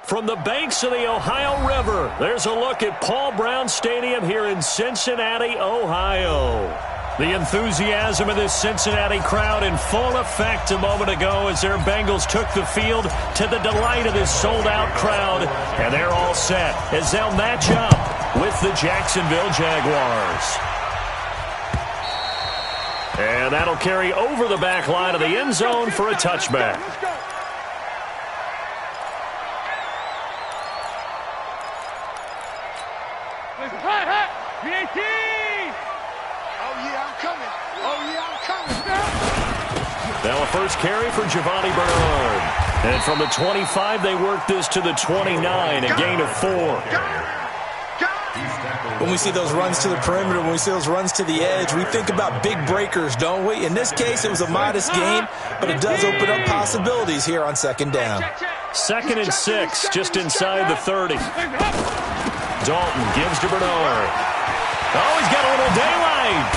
From the banks of the Ohio River, there's a look at Paul Brown Stadium here in Cincinnati, Ohio. The enthusiasm of this Cincinnati crowd in full effect a moment ago as their Bengals took the field to the delight of this sold-out crowd. And they're all set as they'll match up with the Jacksonville Jaguars. And that'll carry over the back line of the end zone for a touchback. Now a first carry for Giovanni Bernard. And from the 25, they work this to the 29, a gain of 4. When we see those runs to the perimeter, when we see those runs to the edge, we think about big breakers, don't we? In this case, it was a modest gain, but it does open up possibilities here on second down. 2nd and 6, just inside the 30. Dalton gives to Bernard. Oh, he's got a little daylight.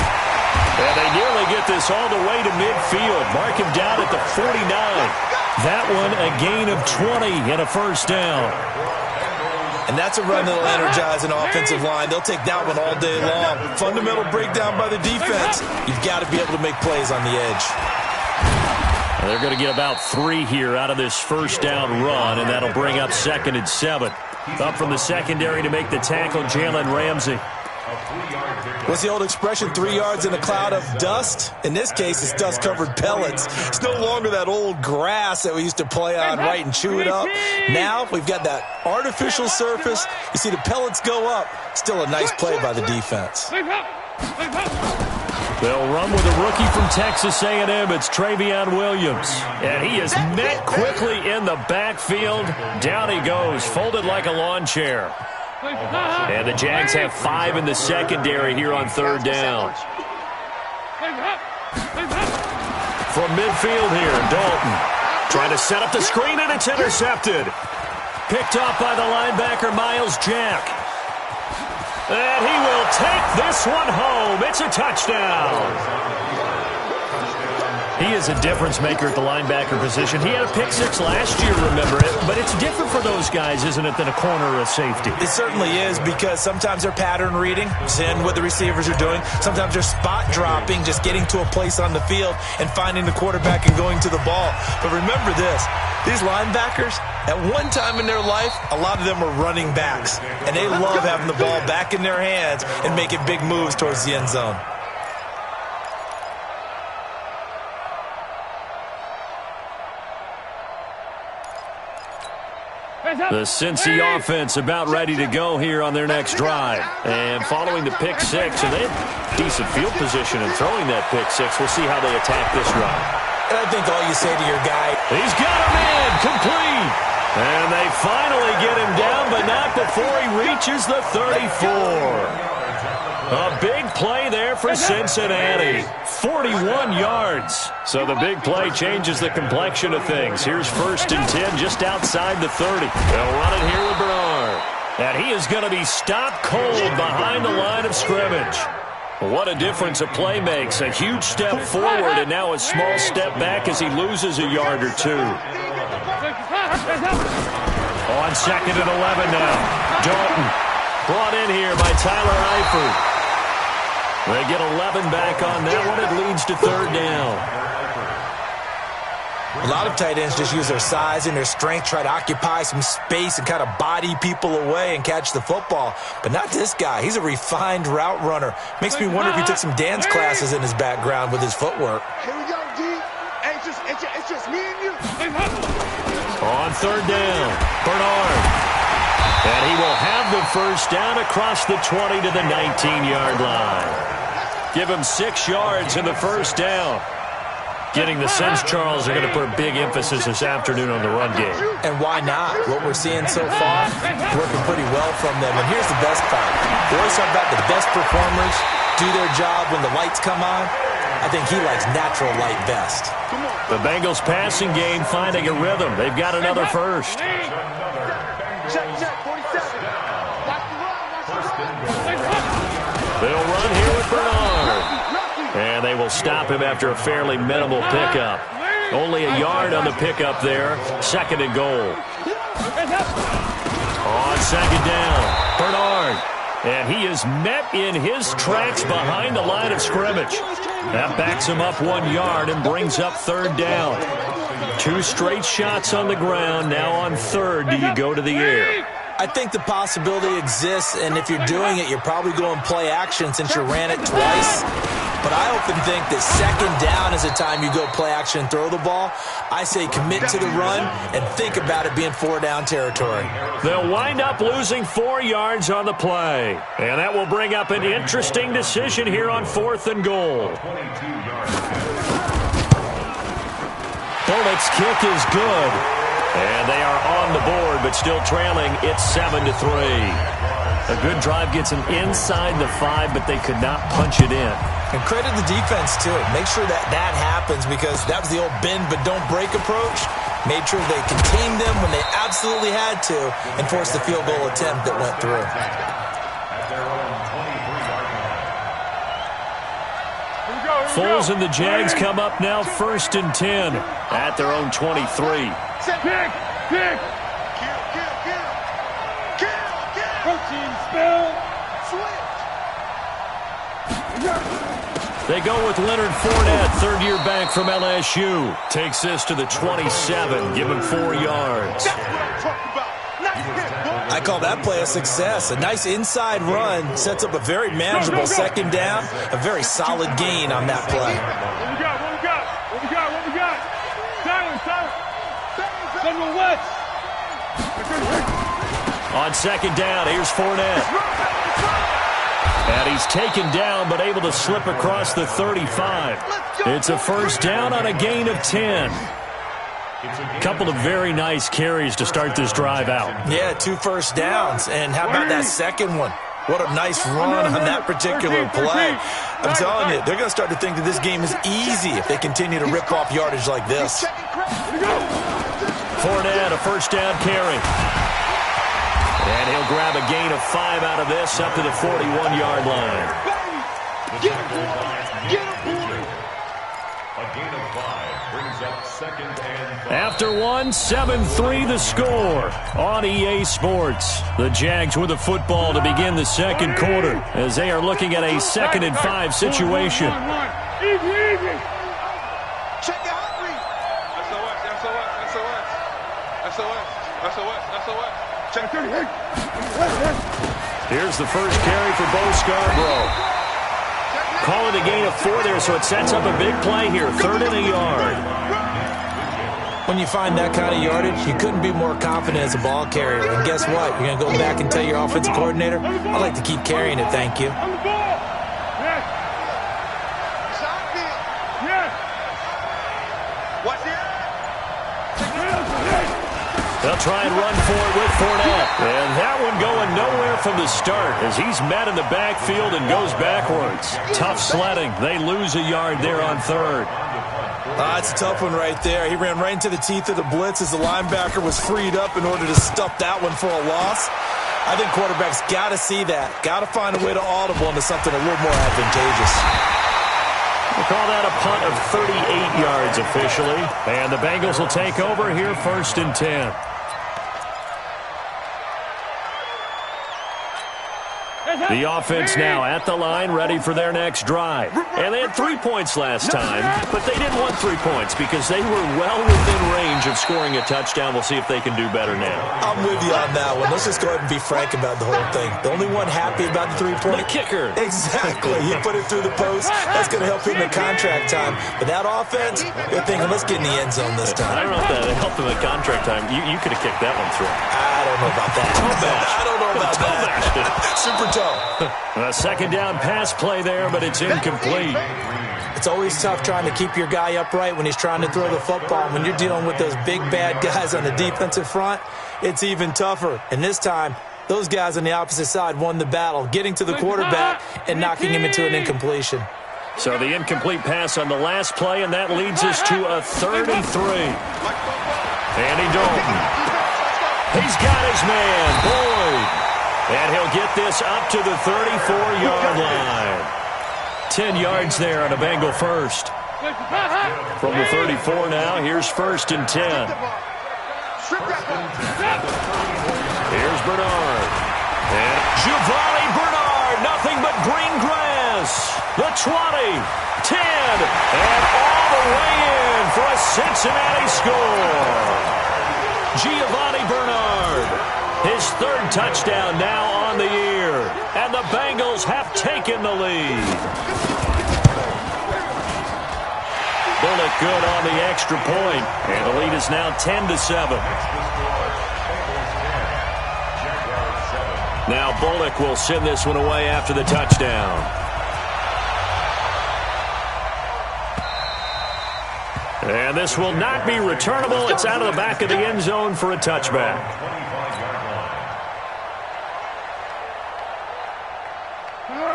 And they nearly get this all the way to midfield. Mark him down at the 49. That one a gain of 20 and a first down. And that's a run that will energize an offensive line. They'll take that one all day long. Fundamental breakdown by the defense. You've got to be able to make plays on the edge. They're going to get about 3 here out of this first down run, and that'll bring up 2nd and 7. Up from the secondary to make the tackle, Jalen Ramsey. What's the old expression, 3 yards in a cloud of dust? In this case, it's dust-covered pellets. It's no longer that old grass that we used to play on, right, and chew it up. Now we've got that artificial surface. You see the pellets go up. Still a nice play by the defense. They'll run with a rookie from Texas A&M. It's Travion Williams. And he is met quickly in the backfield. Down he goes, folded like a lawn chair. And the Jags have 5 in the secondary here on 3rd down. From midfield here, Dalton trying to set up the screen, and it's intercepted. Picked off by the linebacker, Miles Jack. And he will take this one home. It's a touchdown. He is a difference maker at the linebacker position. He had a pick 6 last year, remember it. But it's different for those guys, isn't it, than a corner or a safety? It certainly is, because sometimes they're pattern reading, seeing what the receivers are doing. Sometimes they're spot dropping, just getting to a place on the field and finding the quarterback and going to the ball. But remember this, these linebackers, at one time in their life, a lot of them are running backs. And they love having the ball back in their hands and making big moves towards the end zone. The Cincy offense about ready to go here on their next drive. And following the pick 6, and they have decent field position in throwing that pick 6. We'll see how they attack this drive. And I think all you say to your guy, he's got him in, complete. And they finally get him down, but not before he reaches the 34. A big play there for Cincinnati. 41 yards. So the big play changes the complexion of things. Here's 1st and 10 just outside the 30. They'll run it here with Bernard. And he is going to be stopped cold behind the line of scrimmage. What a difference a play makes. A huge step forward and now a small step back as he loses a yard or 2. On 2nd and 11 now. Dalton brought in here by Tyler Eifert. They get 11 back on that one. It leads to 3rd down. A lot of tight ends just use their size and their strength, try to occupy some space and kind of body people away and catch the football. But not this guy. He's a refined route runner. Makes me wonder if he took some dance classes in his background with his footwork. Here we go, D. Hey, it's just me and you. On 3rd down, Bernard. And he will have the first down across the 20 to the 19-yard line. Give him 6 yards in the first down. Getting the sense Charles are going to put a big emphasis this afternoon on the run game. And why not? What we're seeing so far, working pretty well from them. And here's the best part. We always talk about the best performers do their job when the lights come on. I think he likes natural light best. The Bengals passing game finding a rhythm. They've got another first. They'll run here with Bernard. And they will stop him after a fairly minimal pickup. Only a yard on the pickup there. 2nd and goal. On 2nd down, Bernard. And he is met in his tracks behind the line of scrimmage. That backs him up 1 yard and brings up 3rd down. 2 straight shots on the ground. Now on 3rd, do you go to the air? I think the possibility exists, and if you're doing it, you're probably going play action since you ran it twice. But I often think that 2nd down is the time you go play action and throw the ball. I say commit to the run and think about it being 4-down territory. They'll wind up losing 4 yards on the play. And that will bring up an interesting decision here on 4th and goal. Bullock's kick is good. And they are on the board, but still trailing. It's 7-3. A good drive gets them inside the 5, but they could not punch it in. And credit the defense, too. Make sure that that happens because that was the old bend but don't break approach. Made sure they contained them when they absolutely had to and forced the field goal attempt that went through. Foles and the Jags come up now 1st and 10 at their own 23. Pick! Protein spill! Switch! They go with Leonard Fournette, 3rd-year back from LSU. Takes this to the 27, give him 4 yards. That's what I'm talking about. Nice hit, boy. I call that play a success. A nice inside run sets up a very manageable 2nd down, a very solid gain on that play. What we got? Silence. Central West. On 2nd down, here's Fournette. And he's taken down, but able to slip across the 35. It's a 1st down on a gain of 10. Couple of very nice carries to start this drive out. Yeah, 2 first downs. And how about that second one? What a nice run on that particular play. I'm telling you, they're going to start to think that this game is easy if they continue to rip off yardage like this. Fournette, a 1st down carry. And he'll grab a gain of 5 out of this up to the 41-yard line. Get him, boy. A gain of 5 brings up 2nd and 5. After 1, 7-3 the score on EA Sports. The Jags with the football to begin the 2nd quarter as they are looking at a 2nd and 5 situation. Easy. Check your hot read. SOS. Check 38. Here's the first carry for Bo Scarborough. Call it a gain of 4 there, so it sets up a big play here. 3rd and a yard. When you find that kind of yardage, you couldn't be more confident as a ball carrier. And guess what? You're going to go back and tell your offensive coordinator, I'd like to keep carrying it, thank you. On the ball. Yes. Yes. Watch it. They'll try and run for it with Fournette. And that one going nowhere from the start as he's met in the backfield and goes backwards. Tough sledding. They lose a yard there on 3rd. It's a tough one right there. He ran right into the teeth of the blitz as the linebacker was freed up in order to stuff that one for a loss. I think quarterbacks got to see that. Got to find a way to audible into something a little more advantageous. We'll call that a punt of 38 yards officially. And the Bengals will take over here 1st and 10. The offense now at the line, ready for their next drive. And they had 3 points last time, but they didn't want 3 points because they were well within range of scoring a touchdown. We'll see if they can do better now. I'm with you on that one. Let's just go ahead and be frank about the whole thing. The only one happy about the 3-point? The kicker. Exactly. He put it through the post. That's going to help him in contract time. But that offense, they're thinking, let's get in the end zone this time. I don't know if that helped him at contract time. You could have kicked that one through. I don't know about that. I don't know about that. Super toe. A 2nd down pass play there, but it's incomplete. It's always tough trying to keep your guy upright when he's trying to throw the football. When you're dealing with those big, bad guys on the defensive front, it's even tougher. And this time, those guys on the opposite side won the battle, getting to the quarterback and knocking him into an incompletion. So the incomplete pass on the last play, and that leads us to a 3rd and 3. Andy Dalton. He's got his man, Boyd. And he'll get this up to the 34-yard line. 10 yards there on a Bengal first. From the 34 now, here's 1st and 10. Here's Bernard. And Giovanni Bernard, nothing but green grass. The 20, 10, and all the way in for a Cincinnati score. Giovanni Bernard, his 3rd touchdown now on the year, and the Bengals have taken the lead. Bullock good on the extra point, and the lead is now 10-7. Now Bullock will send this one away after the touchdown. And this will not be returnable. It's out of the back of the end zone for a touchback.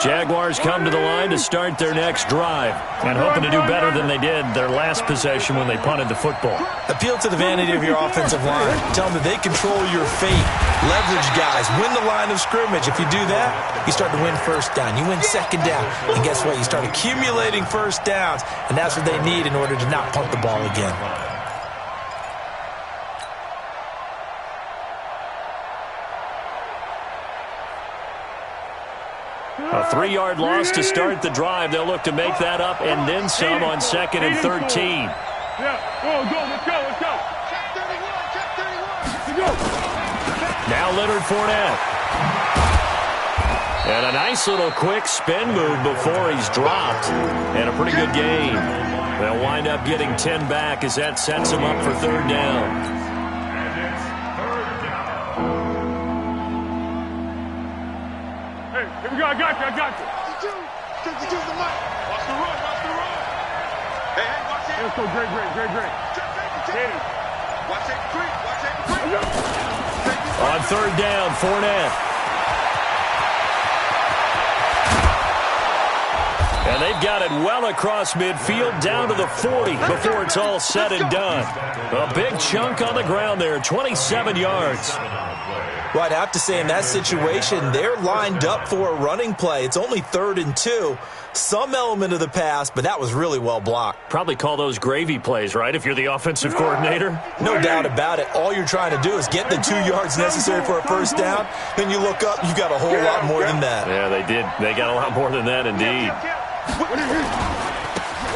Jaguars come to the line to start their next drive, and hoping to do better than they did their last possession when they punted the football. Appeal to the vanity of your offensive line. Tell them that they control your fate. Leverage guys. Win the line of scrimmage. If you do that, you start to win 1st down. You win 2nd down. And guess what? You start accumulating 1st downs, and that's what they need in order to not punt the ball again. A 3-yard loss to start the drive. They'll look to make that up and then some on 2nd and 13. Yeah, let's go. Check 31. Let's go. Now Leonard Fournette. And a nice little quick spin move before he's dropped. And a pretty good gain. They'll wind up getting 10 back as that sets him up for 3rd down. Here we go, I got you. 52's the mic. Watch the run. Hey, watch it. Let's go, great. Check. Watch it, creep. On 3rd down, Fournette. And they've got it well across midfield down to the 40 before it's all said and done. A big chunk on the ground there, 27 yards. Well, I'd have to say in that situation, they're lined up for a running play. It's only 3rd and 2. Some element of the pass, but that was really well blocked. Probably call those gravy plays, right, if you're the offensive coordinator? No doubt about it. All you're trying to do is get the 2 yards necessary for a 1st down. Then you look up, you got a whole lot more than that. Yeah, they did. They got a lot more than that, indeed.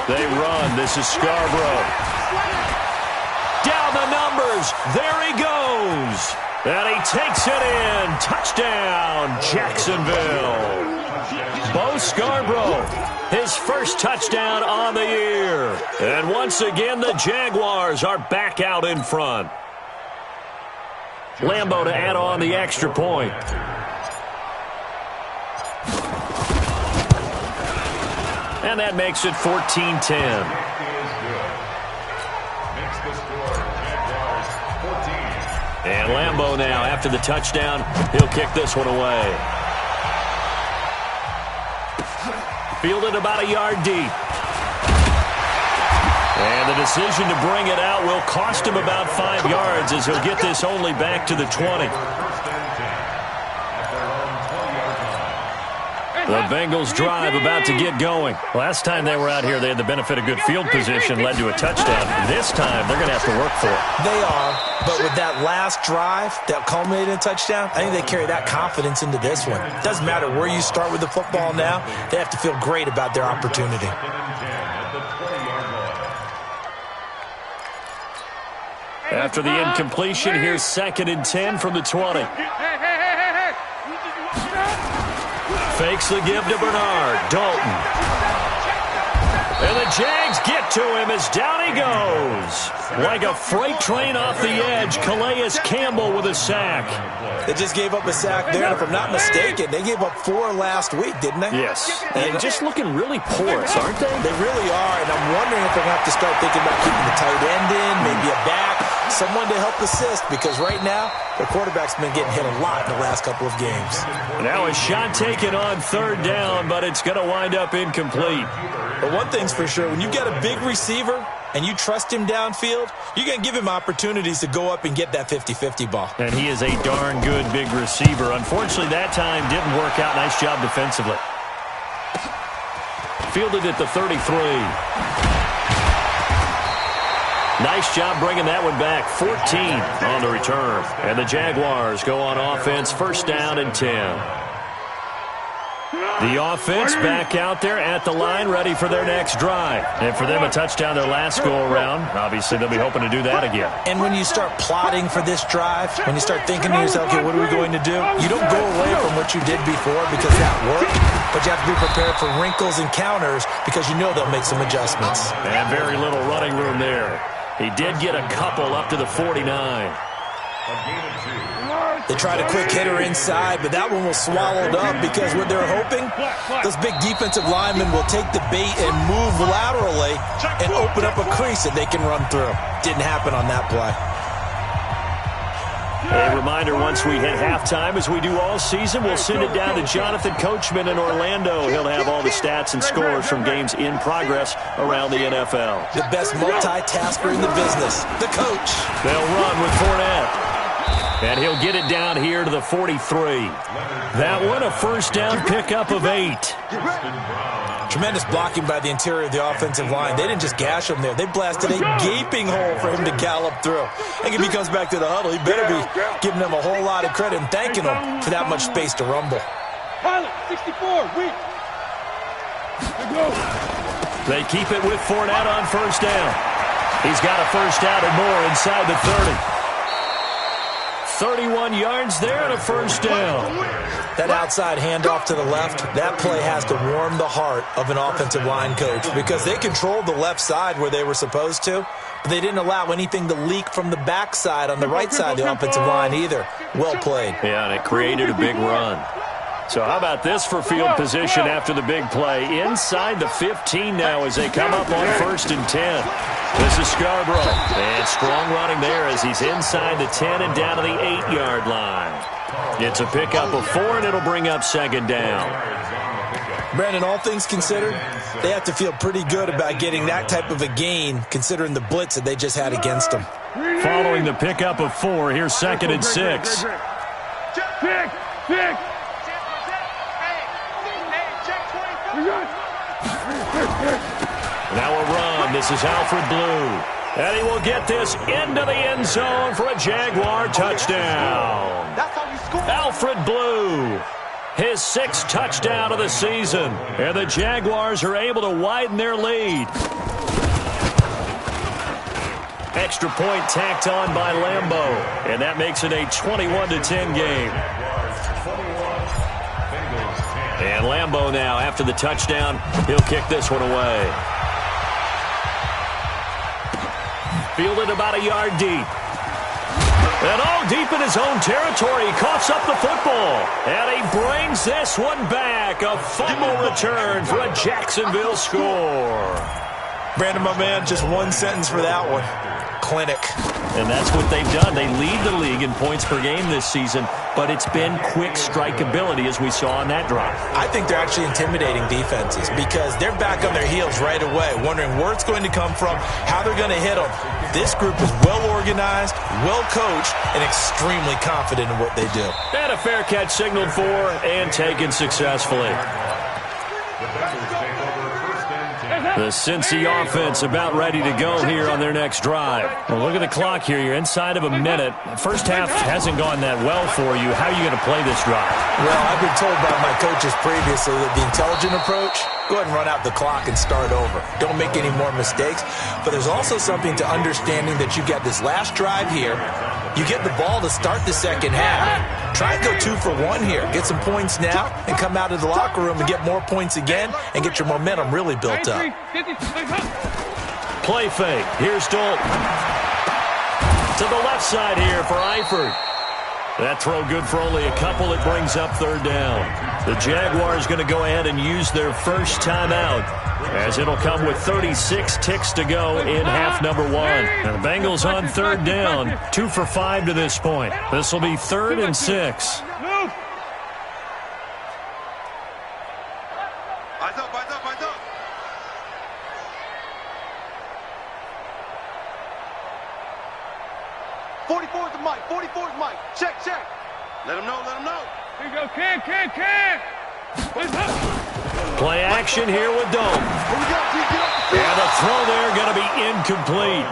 They run. This is Scarborough. Down the numbers. There he goes. And he takes it in. Touchdown, Jacksonville. Bo Scarborough, his 1st touchdown on the year. And once again, the Jaguars are back out in front. Lambeau to add on the extra point. And that makes it 14-10. And Lambeau now, after the touchdown, he'll kick this one away. Fielded about a yard deep. And the decision to bring it out will cost him about 5 yards as he'll get this only back to the 20. The Bengals drive about to get going. Last time they were out here, they had the benefit of good field position, led to a touchdown. This time, they're going to have to work for it. They are, but with that last drive that culminated in a touchdown, I think they carry that confidence into this one. It doesn't matter where you start with the football now. They have to feel great about their opportunity. After the incompletion, here's 2nd and 10 from the 20. Fakes the give to Bernard. Dalton. And the Jags get to him as down he goes. Like a freight train off the edge, Calais Campbell with a sack. They just gave up a sack there, and if I'm not mistaken, they gave up 4 last week, didn't they? Yes. And just looking really porous, aren't they? They really are, and I'm wondering if they're going to have to start thinking about keeping the tight end in, maybe a back, someone to help assist, because right now, their quarterback's been getting hit a lot in the last couple of games. Now a shot taken on 3rd down, but it's going to wind up incomplete. But one thing's for sure, when you've got a big receiver and you trust him downfield, you're going to give him opportunities to go up and get that 50-50 ball. And he is a darn good big receiver. Unfortunately, that time didn't work out. Nice job defensively. fielded at the 33. Nice job bringing that one back. 14 on the return. And the Jaguars go on offense, first down and 10. The offense back out there at the line, ready for their next drive. And for them, a touchdown their last go-around. Obviously, they'll be hoping to do that again. And when you start plotting for this drive, when you start thinking to yourself, okay, what are we going to do? You don't go away from what you did before because that worked, but you have to be prepared for wrinkles and counters because you know they'll make some adjustments. And very little running room there. He did get a couple up to the 49. They tried a quick hitter inside, but that one was swallowed up because what they're hoping, those big defensive linemen will take the bait and move laterally and open up a crease that they can run through. Didn't happen on that play. A reminder, once we hit halftime, as we do all season, we'll send it down to Jonathan Coachman in Orlando. He'll have all the stats and scores from games in progress around the NFL. The best multitasker in the business, the coach. They'll run with Fournette. And he'll get it down here to the 43. That one, a first down pickup of 8. Tremendous blocking by the interior of the offensive line. They didn't just gash him there. They blasted a gaping hole for him to gallop through. I think if he comes back to the huddle, he better be giving them a whole lot of credit and thanking them for that much space to rumble. Pilot, 64, weak. They keep it with Fournette on first down. He's got a first down and more inside the 30. 31 yards there and a first down. That outside handoff to the left, that play has to warm the heart of an offensive line coach because they controlled the left side where they were supposed to, but they didn't allow anything to leak from the backside on the right side of the offensive line either. Well played. Yeah, and it created a big run. So how about this for field position after the big play? Inside the 15 now as they come up on first and 10. This is Scarborough. And strong running there as he's inside the 10 and down to the 8-yard line. It's a pickup of 4, and it'll bring up second down. Brandon, all things considered, they have to feel pretty good about getting that type of a gain considering the blitz that they just had against them. Following the pickup of 4, here's second and 6. Pick. Now a run. This is Alfred Blue. And he will get this into the end zone for a Jaguar touchdown. Alfred Blue, his 6th touchdown of the season. And the Jaguars are able to widen their lead. Extra point tacked on by Lambo. And that makes it a 21-10 game. And Lambo now, after the touchdown, he'll kick this one away. Fielded about a yard deep. And all deep in his own territory, he coughs up the football. And he brings this one back. A fumble return for a Jacksonville score. Brandon, my man, just one sentence for that one. Clinic. And that's what they've done. They lead the league in points per game this season, but it's been quick strikeability as we saw on that drive. I think they're actually intimidating defenses because they're back on their heels right away, wondering where it's going to come from, how they're going to hit them. This group is well organized, well coached, and extremely confident in what they do. And a fair catch signaled for and taken successfully. The Cincy offense about ready to go here on their next drive. Well, look at the clock here. You're inside of a minute. First half hasn't gone that well for you. How are you going to play this drive? Well, I've been told by my coaches previously that the intelligent approach, go ahead and run out the clock and start over. Don't make any more mistakes. But there's also something to understanding that you got this last drive here. You get the ball to start the second half. Try and go 2 for 1 here. Get some points now and come out of the locker room and get more points again and get your momentum really built up. Play fake. Here's Dalton. To the left side here for Eifert. That throw good for only a couple. It brings up third down. The Jaguars going to go ahead and use their first timeout, as it'll come with 36 ticks to go in half number 1. And the Bengals on third down, 2 for 5 to this point. This will be 3rd and 6. Eyes up, eyes up, eyes up. .44 is the mic, 44 is the mic. Check. Let him know, let him know. Here you go, can. Play action here with Dome. And the throw there going to be incomplete.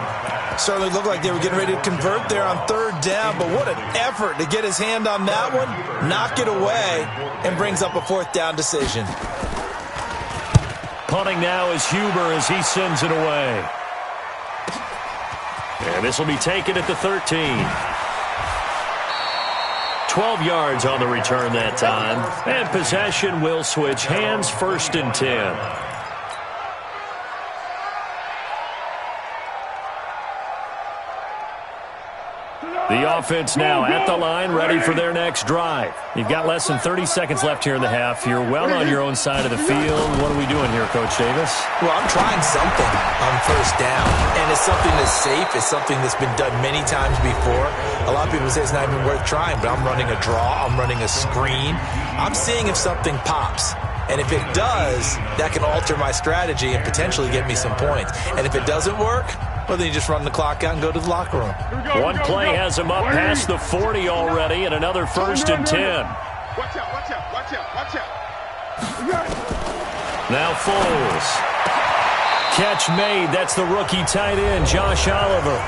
Certainly looked like they were getting ready to convert there on third down, but what an effort to get his hand on that one, knock it away, and brings up a fourth down decision. Punting now is Huber as he sends it away. And this will be taken at the 13. 12 yards on the return that time. And possession will switch hands, 1st and 10. The offense now at the line, ready for their next drive. You've got less than 30 seconds left here in the half. You're well on your own side of the field. What are we doing here, Coach Davis? Well, I'm trying something on first down, and it's something that's safe. It's something that's been done many times before. A lot of people say it's not even worth trying, but I'm running a draw. I'm running a screen. I'm seeing if something pops. And if it does, that can alter my strategy and potentially get me some points. And if it doesn't work, well, then you just run the clock out and go to the locker room. One play has him up past the 40 already, and another 1st and 10. Watch out, watch out, watch out, watch out. Now Foles. Catch made. That's the rookie tight end, Josh Oliver.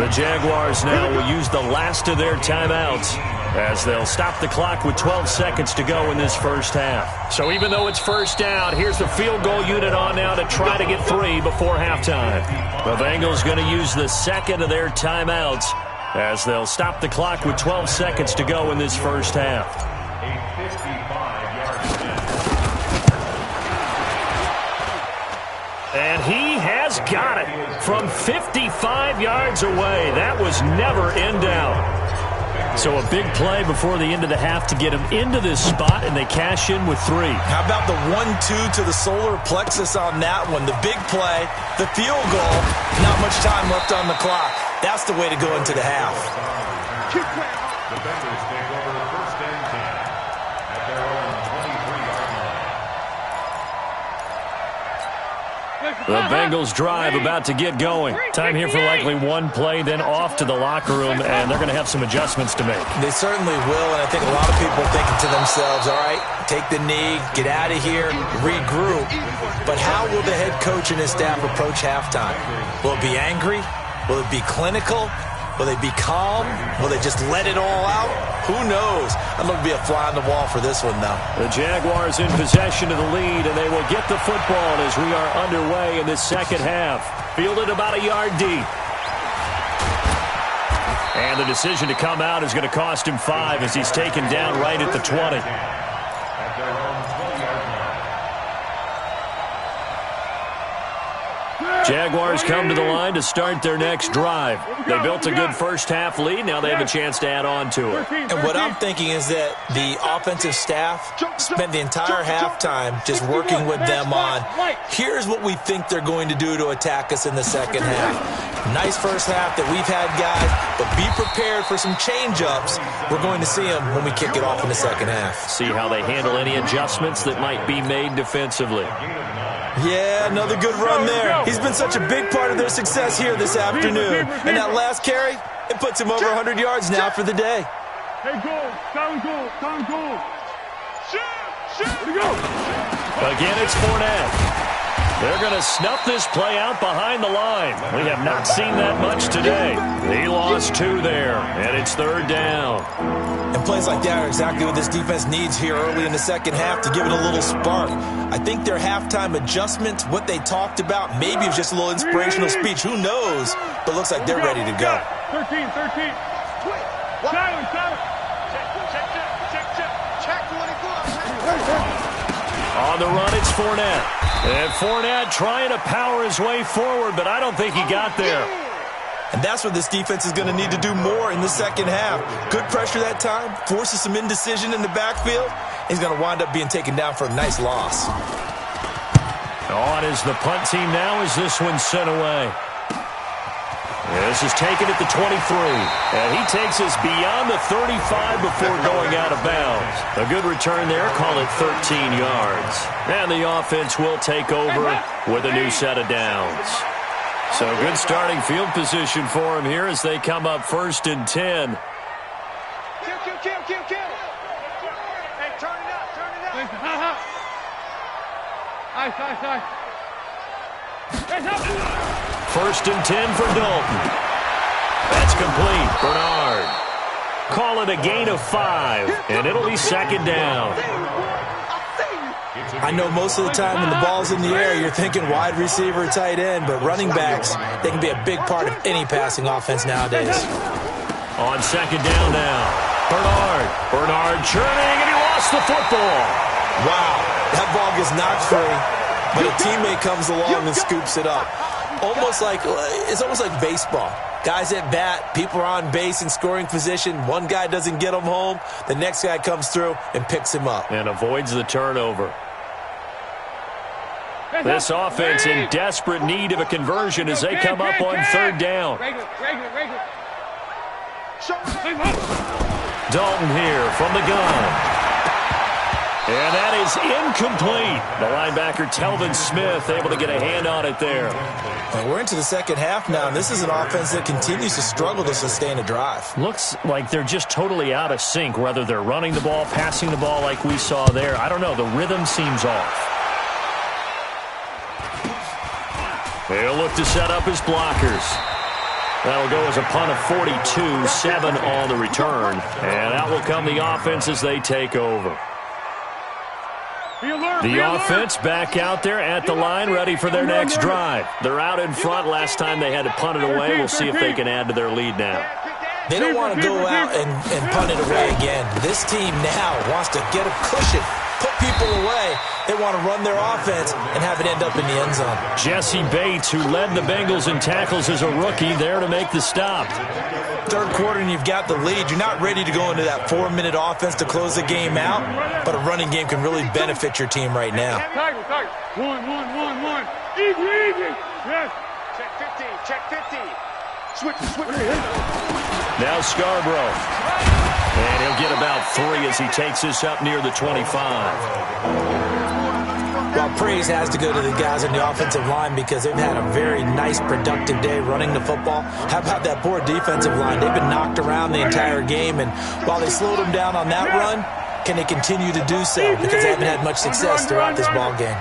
The Jaguars now will use the last of their timeouts as they'll stop the clock with 12 seconds to go in this first half. So even though it's first down, here's the field goal unit on now to try to get 3 before halftime. The Bengals going to use the second of their timeouts as they'll stop the clock with 12 seconds to go in this first half. A 55-yard snap. And he has got it from 55 yards away. That was never in doubt. So a big play before the end of the half to get him into this spot, and they cash in with 3. How about the 1-2 to the solar plexus on that one? The big play, the field goal, not much time left on the clock. That's the way to go into the half. The Bengals take over 1st and 10 at their own 23-yard line. The Bengals drive about to get going. Time here for likely one play, then off to the locker room, and they're going to have some adjustments to make. They certainly will, and I think a lot of people are thinking to themselves, all right, take the knee, get out of here, regroup. But how will the head coach and his staff approach halftime? Will it be angry? Will it be clinical? Will they be calm? Will they just let it all out? Who knows? I'm going to be a fly on the wall for this one, though. The Jaguars in possession of the lead, and they will get the football as we are underway in this second half. Fielded about a yard deep. And the decision to come out is going to cost him 5 as he's taken down right at the 20. At their own 20-yard line. Jaguars come to the line to start their next drive. They built a good first half lead. Now they have a chance to add on to it. And what I'm thinking is that the offensive staff spent the entire halftime just working with them on, here's what we think they're going to do to attack us in the second half. Nice first half that we've had, guys, but be prepared for some change-ups. We're going to see them when we kick it off in the second half. See how they handle any adjustments that might be made defensively. Yeah, another good run there. He's been such a big part of their success here this afternoon. And that last carry, it puts him over 100 yards now for the day. Hey, goal, down goal, down goal. Shoot! Here we go. Again, it's Fournette. They're going to snuff this play out behind the line. We have not seen that much today. He lost 2 there, and it's 3rd down. And plays like that are exactly what this defense needs here early in the second half to give it a little spark. I think their halftime adjustment, what they talked about, maybe it was just a little inspirational speech. Who knows? But looks like they're ready to go. 13. Silent. Check 24. On the run, it's Fournette. And Fournette trying to power his way forward, but I don't think he got there. And that's what this defense is going to need to do more in the second half. Good pressure that time, forces some indecision in the backfield. He's going to wind up being taken down for a nice loss. On is the punt team now as this one's sent away. This is taken at the 23. And he takes us beyond the 35 before going out of bounds. A good return there, call it 13 yards. And the offense will take over with a new set of downs. So good starting field position for him here as they come up 1st and 10. Kill. Hey, turn it up. First and 10 for Dalton. That's complete. Bernard. Call it a gain of 5, and it'll be second down. I know most of the time when the ball's in the air, you're thinking wide receiver, tight end, but running backs, they can be a big part of any passing offense nowadays. On second down now. Bernard churning, and he lost the football. Wow, that ball gets knocked free, but a teammate comes along and scoops it up. It's almost like baseball. Guys at bat, people are on base in scoring position. One guy doesn't get him home. The next guy comes through and picks him up. And avoids the turnover. This offense in desperate need of a conversion as they come up on third down. Dalton here from the gun. And that is incomplete. The linebacker, Telvin Smith, able to get a hand on it there. And we're into the second half now, and this is an offense that continues to struggle to sustain a drive. Looks like they're just totally out of sync, whether they're running the ball, passing the ball like we saw there. I don't know. The rhythm seems off. They'll look to set up his blockers. That'll go as a punt of 42, 7 on the return. And out will come the offense as they take over. The offense back out there at the line, ready for their next drive. They're out in front. Last time they had to punt it away. We'll see if they can add to their lead now. They don't want to go out and punt it away again. This team now wants to get a cushion, put people away. They want to run their offense and have it end up in the end zone. Jesse Bates, who led the Bengals in tackles as a rookie, there to make the stop. Third quarter and you've got the lead. You're not ready to go into that 4-minute offense to close the game out, but a running game can really benefit your team right now. One. Easy. Yes. Check 50. Switch. Now Scarborough. And he'll get about 3 as he takes this up near the 25. Well, praise has to go to the guys on the offensive line because they've had a very nice, productive day running the football. How about that poor defensive line? They've been knocked around the entire game, and while they slowed them down on that run, can they continue to do so? Because they haven't had much success throughout this ball game.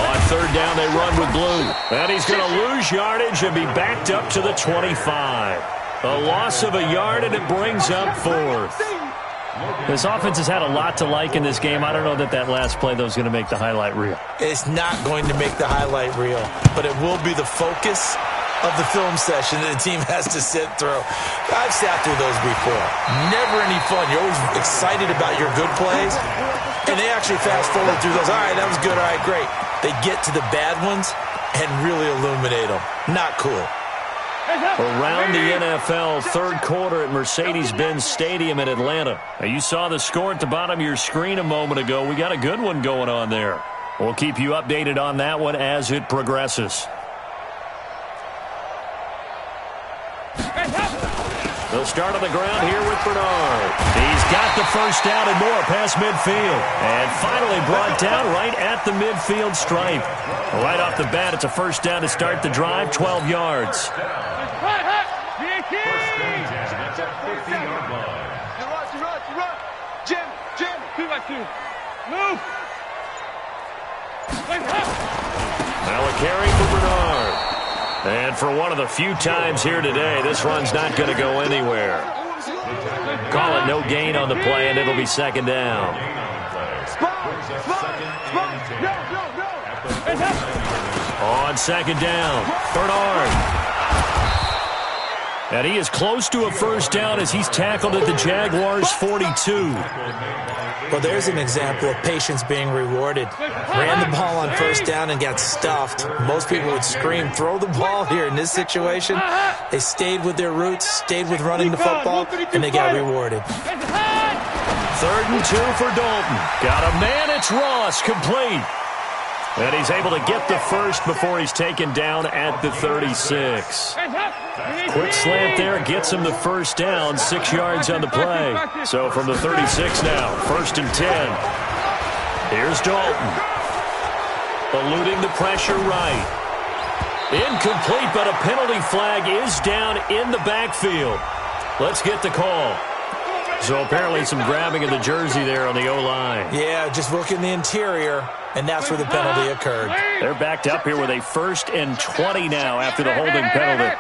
On third down, they run with Blue. And he's going to lose yardage and be backed up to the 25. A loss of a yard, and it brings up 4th. This offense has had a lot to like in this game. I don't know that last play, though, is going to make the highlight reel. It's not going to make the highlight reel, but it will be the focus of the film session that the team has to sit through. I've sat through those before. Never any fun. You're always excited about your good plays, and they actually fast forward through those. All right, that was good. All right, great. They get to the bad ones and really illuminate them. Not cool. Around the NFL, third quarter at Mercedes-Benz Stadium in Atlanta. Now, you saw the score at the bottom of your screen a moment ago. We got a good one going on there. We'll keep you updated on that one as it progresses. They'll start on the ground here with Bernard. He's got the first down and more past midfield. And finally brought down right at the midfield stripe. Right off the bat, it's a first down to start the drive, 12 yards. Move. Now a carry for Bernard. And for one of the few times here today, this run's not going to go anywhere. Call it no gain on the play, and it'll be second down. On second down, Bernard. And he is close to a first down as he's tackled at the Jaguars' 42. Well, there's an example of patience being rewarded. Ran the ball on first down and got stuffed. Most people would scream, throw the ball here. In this situation, they stayed with their roots, stayed with running the football, and they got rewarded. 3rd and 2 for Dalton. Got a man, it's Ross, complete. And he's able to get the first before he's taken down at the 36. Quick slant there, gets him the first down, 6 yards on the play. So from the 36 now, 1st and 10. Here's Dalton. Eluding the pressure right. Incomplete, but a penalty flag is down in the backfield. Let's get the call. So apparently some grabbing of the jersey there on the O-line. Yeah, just look in the interior, and that's where the penalty occurred. They're backed up here with a 1st and 20 now after the holding penalty.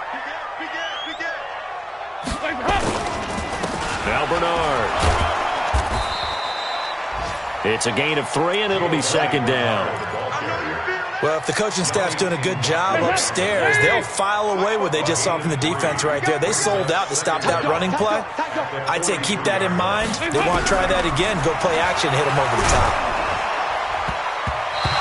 Now Bernard. It's a gain of 3, and it'll be 2nd down. Well, if the coaching staff's doing a good job upstairs, they'll file away what they just saw from the defense right there. They sold out to stop that running play. I'd say keep that in mind. They want to try that again, go play action, hit them over the top.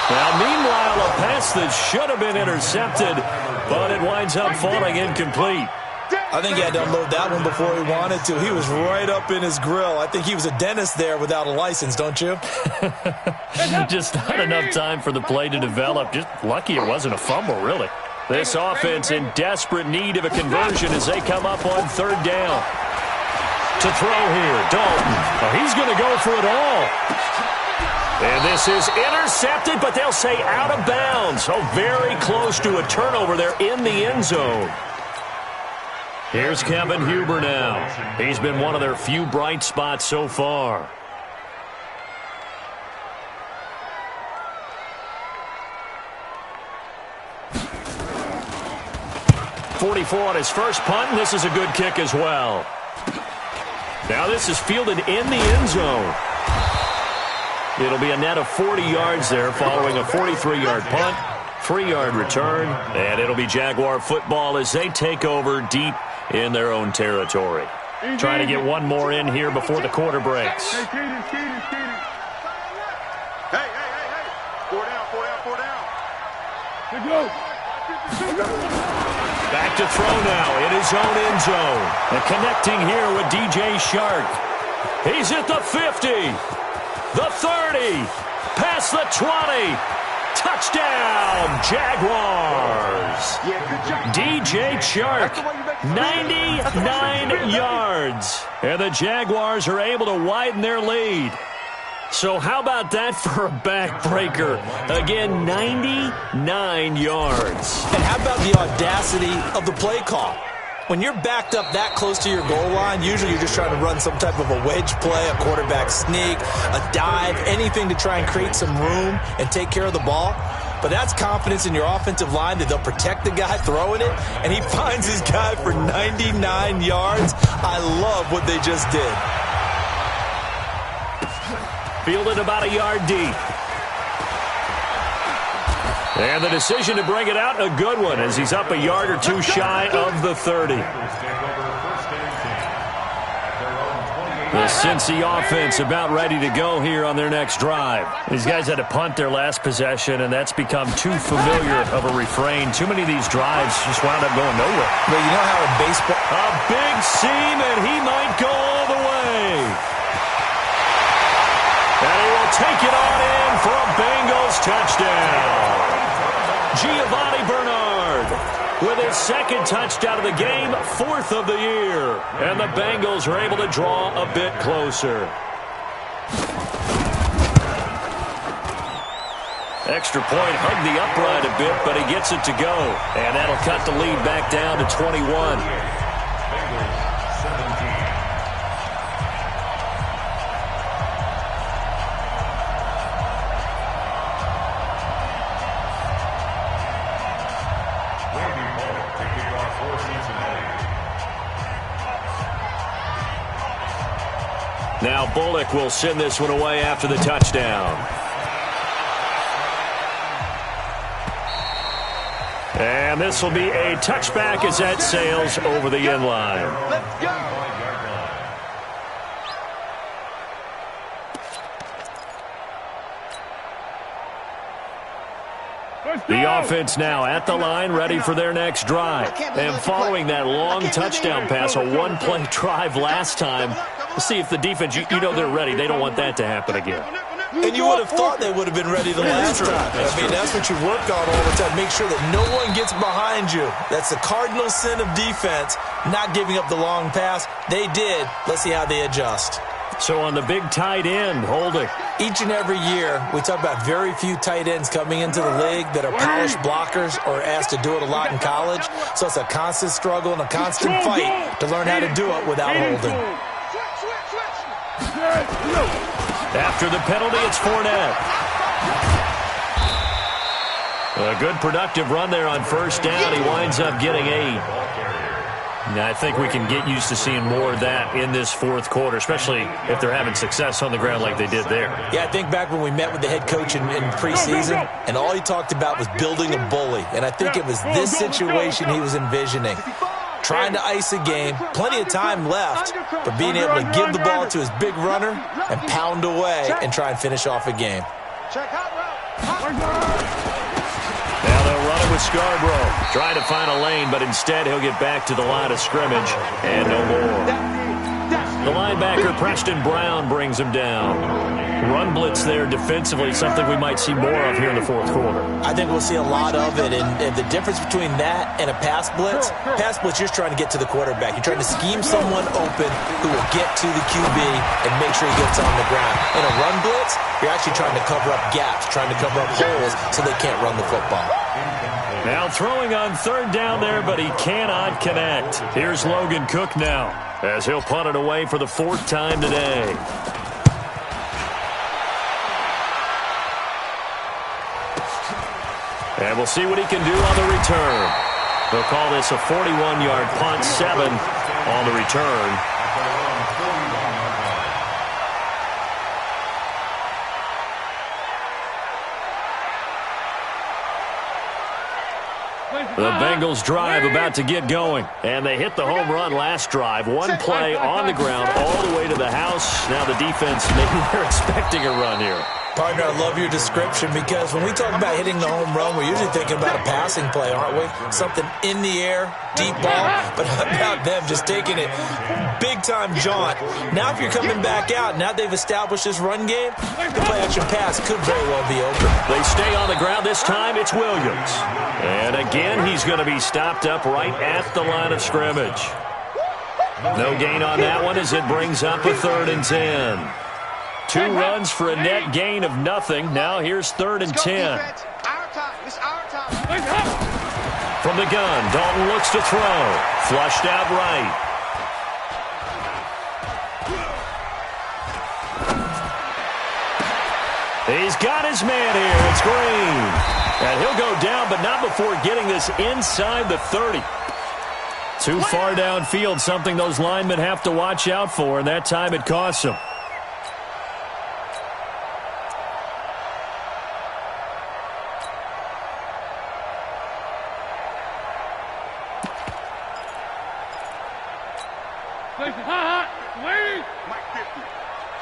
Now, meanwhile, a pass that should have been intercepted, but it winds up falling incomplete. I think he had to unload that one before he wanted to. He was right up in his grill. I think he was a dentist there without a license, don't you? Just not enough time for the play to develop. Just lucky it wasn't a fumble, really. This offense in desperate need of a conversion as they come up on 3rd down. To throw here, Dalton. Oh, he's going to go for it all. And this is intercepted, but they'll say out of bounds. So very close to a turnover there in the end zone. Here's Kevin Huber now. He's been one of their few bright spots so far. .44 on his first punt, and this is a good kick as well. Now this is fielded in the end zone. It'll be a net of 40 yards there following a 43-yard punt, 3-yard return, and it'll be Jaguar football as they take over deep in their own territory. Trying to get one more in here before the quarter breaks. Hey. 4 down. Good go. Back to throw now in his own end zone. And connecting here with DJ Shark. He's at the 50, the 30, past the 20. Touchdown, Jaguars. DJ Shark, 99 yards. And the Jaguars are able to widen their lead. So how about that for a backbreaker? Again, 99 yards. And how about the audacity of the play call? When you're backed up that close to your goal line, usually you're just trying to run some type of a wedge play, a quarterback sneak, a dive, anything to try and create some room and take care of the ball. But that's confidence in your offensive line that they'll protect the guy throwing it, and he finds his guy for 99 yards. I love what they just did. Fielded about a yard deep. And the decision to bring it out, a good one, as he's up a yard or two shy of the 30. The Cincy offense about ready to go here on their next drive. These guys had to punt their last possession, and that's become too familiar of a refrain. Too many of these drives just wound up going nowhere. But you know how in baseball... A big seam, and he might go all the way. And he will take it on in for a Bengals touchdown. Giovanni Bernard with his 2nd touchdown of the game, 4th of the year. And the Bengals are able to draw a bit closer. Extra point hugged the upright a bit, but he gets it to go. And that'll cut the lead back down to 21. Now Bullock will send this one away after the touchdown. And this will be a touchback as that sails over the end line. Let's go. The offense now at the line, ready for their next drive. And following that long touchdown pass, a one-play drive last time, let's see if the defense, you know they're ready. They don't want that to happen again. And you would have thought they would have been ready the last time. I mean, that's what you work on all the time. Make sure that no one gets behind you. That's the cardinal sin of defense, not giving up the long pass. They did. Let's see how they adjust. So on the big tight end, holding. Each and every year, we talk about very few tight ends coming into the league that are polished blockers or asked to do it a lot in college. So it's a constant struggle and a constant fight to learn how to do it without holding. After the penalty, it's Fournette. A good productive run there on first down. He winds up getting 8. Now, I think we can get used to seeing more of that in this fourth quarter, especially if they're having success on the ground like they did there. Yeah, I think back when we met with the head coach in preseason, and all he talked about was building a bully. And I think it was this situation he was envisioning. Trying to ice a game, plenty of time left, but being able to give the ball to his big runner and pound away and try and finish off a game. Now they'll run it with Scarborough. Trying to find a lane, but instead he'll get back to the line of scrimmage and no more. The linebacker, Preston Brown, brings him down. Run blitz there defensively, something we might see more of here in the fourth quarter. I think we'll see a lot of it, and the difference between that and a pass blitz, you're just trying to get to the quarterback. You're trying to scheme someone open who will get to the QB and make sure he gets on the ground. In a run blitz, you're actually trying to cover up gaps, trying to cover up holes so they can't run the football. Now throwing on third down there, but he cannot connect. Here's Logan Cook now, as he'll punt it away for the 4th time today. And we'll see what he can do on the return. They'll call this a 41-yard punt, 7 on the return. The Bengals drive about to get going, and they hit the home run last drive. One play on the ground all the way to the house. Now the defense, maybe they're expecting a run here. Partner, I love your description because when we talk about hitting the home run, we're usually thinking about a passing play, aren't we? Something in the air, deep ball, but how about them just taking it big-time jaunt? Now if you're coming back out, now they've established this run game, the play-action pass could very well be open. They stay on the ground. This time it's Williams. And again, he's going to be stopped up right at the line of scrimmage. No gain on that one as it brings up a 3rd and 10. 2 runs for a net gain of nothing. Now here's 3rd and 10. From the gun, Dalton looks to throw. Flushed out right. He's got his man here. It's Green. And he'll go down, but not before getting this inside the 30. Too far downfield, something those linemen have to watch out for, and that time it costs them.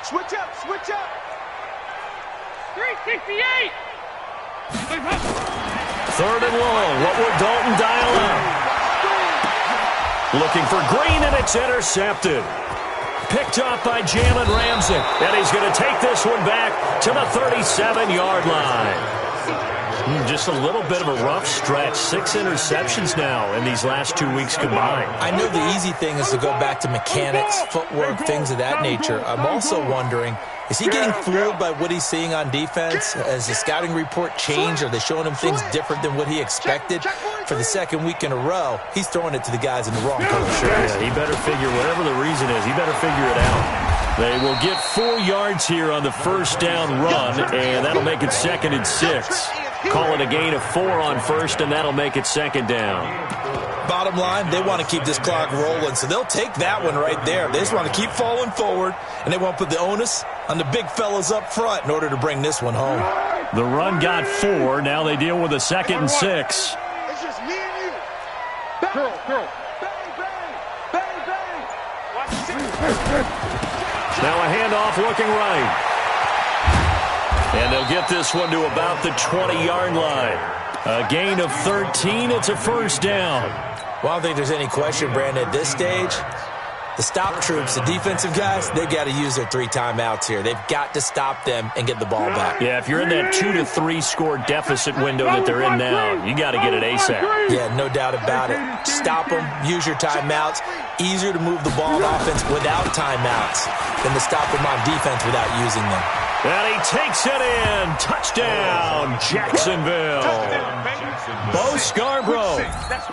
Switch up, switch up. 368. 3rd and long. What will Dalton dial up? Looking for Green, and it's intercepted. Picked up by Jalen Ramsey. And he's going to take this one back to the 37-yard line. Just a little bit of a rough stretch. 6 interceptions now in these last 2 weeks combined. I know the easy thing is to go back to mechanics, footwork, things of that nature. I'm also wondering, is he getting fooled by what he's seeing on defense? Has the scouting report changed? Are they showing him things different than what he expected? For the 2nd week in a row, he's throwing it to the guys in the wrong color shirts. Yeah, he better figure, whatever the reason is, he better figure it out. They will get 4 yards here on the first down run, and that'll make it 2nd and 6. Call it a gain of 4 on first, and that'll make it 2nd down. Bottom line, they want to keep this clock rolling, so they'll take that one right there. They just want to keep falling forward, and they want to put the onus on the big fellas up front in order to bring this one home. The run got 4. Now they deal with a 2nd and 6. It's just me and you. Bang, bang, bang, bang, bang. Now a handoff looking right. And they'll get this one to about the 20-yard line. A gain of 13. It's a first down. Well, I don't think there's any question, Brandon, at this stage. The stop troops, the defensive guys, they've got to use their 3 timeouts here. They've got to stop them and get the ball back. Yeah, if you're in that 2 to 3 score deficit window that they're in now, you got to get it ASAP. Yeah, no doubt about it. Stop them, use your timeouts. Easier to move the ball on offense without timeouts than to stop them on defense without using them. And he takes it in. Touchdown, Jacksonville. Bo Scarborough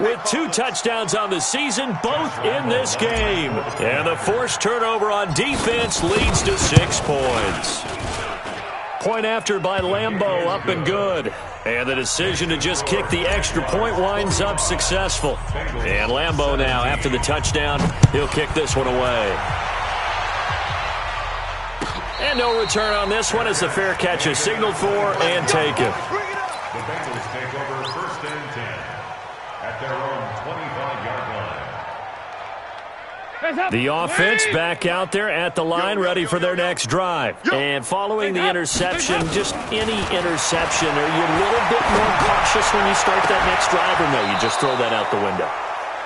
with 2 touchdowns on the season, both in this game. And the forced turnover on defense leads to 6 points. Point after by Lambeau, up and good. And the decision to just kick the extra point winds up successful. And Lambeau now, after the touchdown, he'll kick this one away. And no return on this one as the fair catch is signaled for and taken. The Bengals take over first and 10 at their own 25-yard line. The offense back out there at the line, ready for their next drive. And following the interception, just any interception, are you a little bit more cautious when you start that next drive, or no, you just throw that out the window?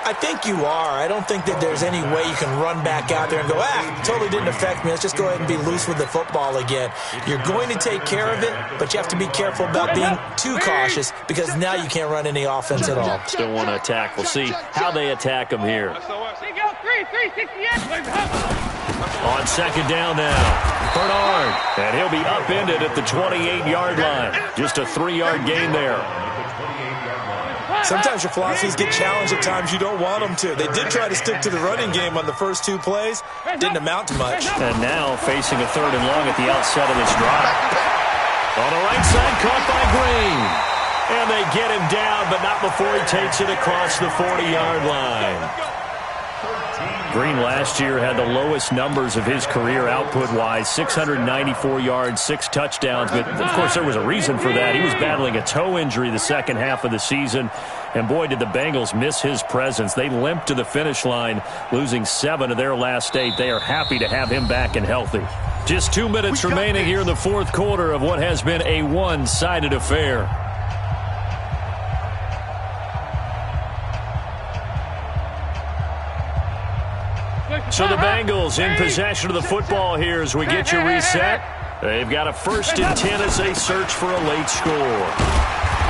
I think you are. I don't think that there's any way you can run back out there and go, totally didn't affect me. Let's just go ahead and be loose with the football again. You're going to take care of it, but you have to be careful about being too cautious because now you can't run any offense at all. Still want to attack. We'll see how they attack them here. On second down now, Bernard, and he'll be upended at the 28-yard line. Just a 3-yard gain there. Sometimes your philosophies get challenged at times you don't want them to. They did try to stick to the running game on the first 2 plays. Didn't amount to much. And now facing a 3rd and long at the outset of this drive. On the right side, caught by Green. And they get him down, but not before he takes it across the 40-yard line. Green last year had the lowest numbers of his career output-wise, 694 yards, 6 touchdowns. But, of course, there was a reason for that. He was battling a toe injury the second half of the season. And, boy, did the Bengals miss his presence. They limped to the finish line, losing 7 of their last 8. They are happy to have him back and healthy. Just 2 minutes remaining here in the 4th quarter of what has been a one-sided affair. So the Bengals in possession of the football here as we get you reset. They've got a 1st and 10 as they search for a late score.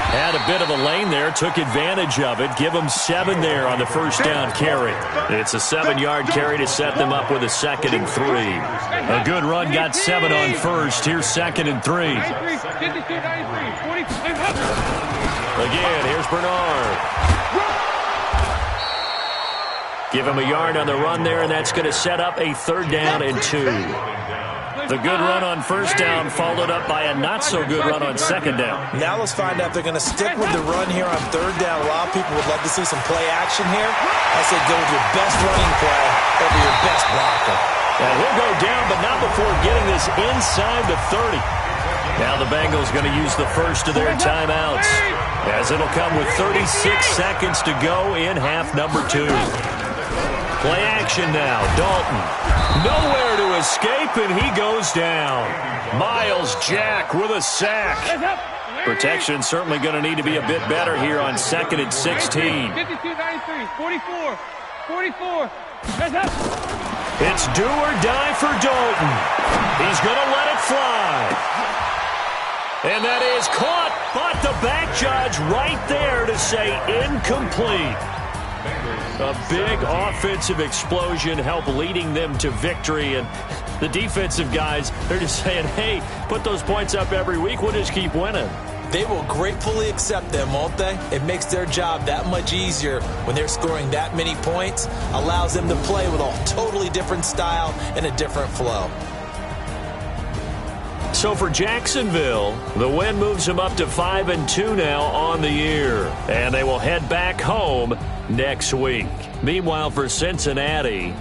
Had a bit of a lane there, took advantage of it. Give them 7 there on the 1st down carry. It's a 7-yard carry to set them up with a 2nd and 3. A good run got 7 on 1st. Here's 2nd and 3. Again, here's Bernard. Give him a yard on the run there, and that's going to set up a 3rd down and 2. The good run on 1st down followed up by a not-so-good run on 2nd down. Now let's find out if they're going to stick with the run here on 3rd down. A lot of people would love to see some play action here. I say go with your best running play over your best blocker. And he'll go down, but not before getting this inside the 30. Now the Bengals going to use the first of their timeouts, as it'll come with 36 seconds to go in half number 2. Play action now. Dalton. Nowhere to escape, and he goes down. Miles Jack with a sack. Protection certainly going to need to be a bit better here on 2nd and 16. 44. It's do or die for Dalton. He's going to let it fly. And that is caught, but the back judge right there to say incomplete. A big offensive explosion helped leading them to victory. And the defensive guys, they're just saying, hey, put those points up every week. We'll just keep winning. They will gratefully accept them, won't they? It makes their job that much easier when they're scoring that many points. Allows them to play with a totally different style and a different flow. So for Jacksonville, the win moves them up to 5-2 now on the year. And they will head back home next week. Meanwhile, for Cincinnati,